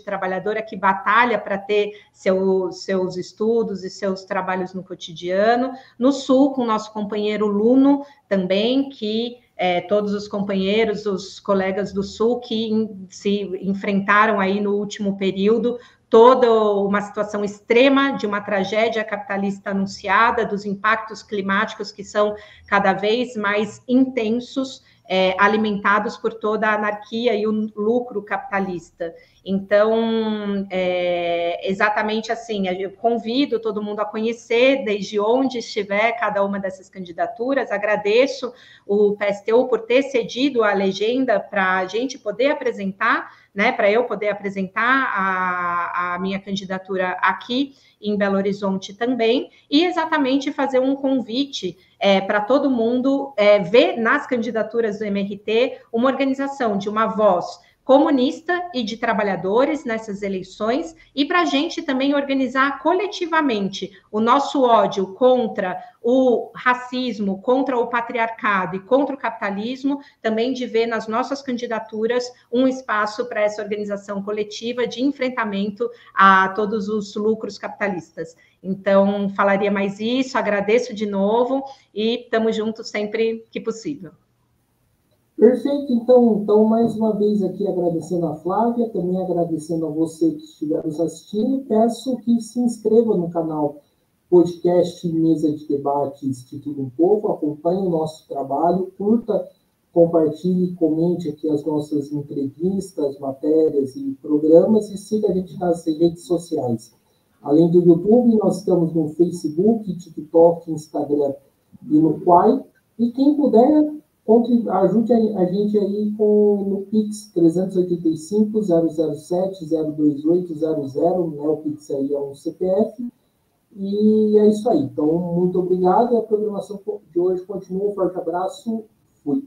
trabalhadora que batalha para ter seus estudos e seus trabalhos no cotidiano. No Sul, com o nosso companheiro Luno também, que todos os companheiros, os colegas do Sul que se enfrentaram aí no último período toda uma situação extrema de uma tragédia capitalista anunciada, dos impactos climáticos que são cada vez mais intensos, alimentados por toda a anarquia e o lucro capitalista. Então, exatamente assim, eu convido todo mundo a conhecer desde onde estiver cada uma dessas candidaturas. Agradeço o PSTU por ter cedido a legenda para a gente poder apresentar, né, para eu poder apresentar a minha candidatura aqui em Belo Horizonte também, e exatamente fazer um convite para todo mundo ver nas candidaturas do MRT uma organização de uma voz comunista e de trabalhadores nessas eleições, e para a gente também organizar coletivamente o nosso ódio contra o racismo, contra o patriarcado e contra o capitalismo, também de ver nas nossas candidaturas um espaço para essa organização coletiva de enfrentamento a todos os lucros capitalistas. Então, falaria mais isso, agradeço de novo e estamos juntos sempre que possível. Perfeito, então, mais uma vez aqui agradecendo a Flávia, também agradecendo a você que estiver nos assistindo, peço que se inscreva no canal podcast Mesa de Debates de Tudo Um Pouco, acompanhe o nosso trabalho, curta, compartilhe, comente aqui as nossas entrevistas, matérias e programas e siga a gente nas redes sociais. Além do YouTube, nós estamos no Facebook, TikTok, Instagram e no Quai, e quem puder, ajude a gente aí no Pix 385-007-02800, né? O Pix aí é um CPF. E é isso aí. Então, muito obrigado. A programação de hoje continua. Um forte abraço. Fui.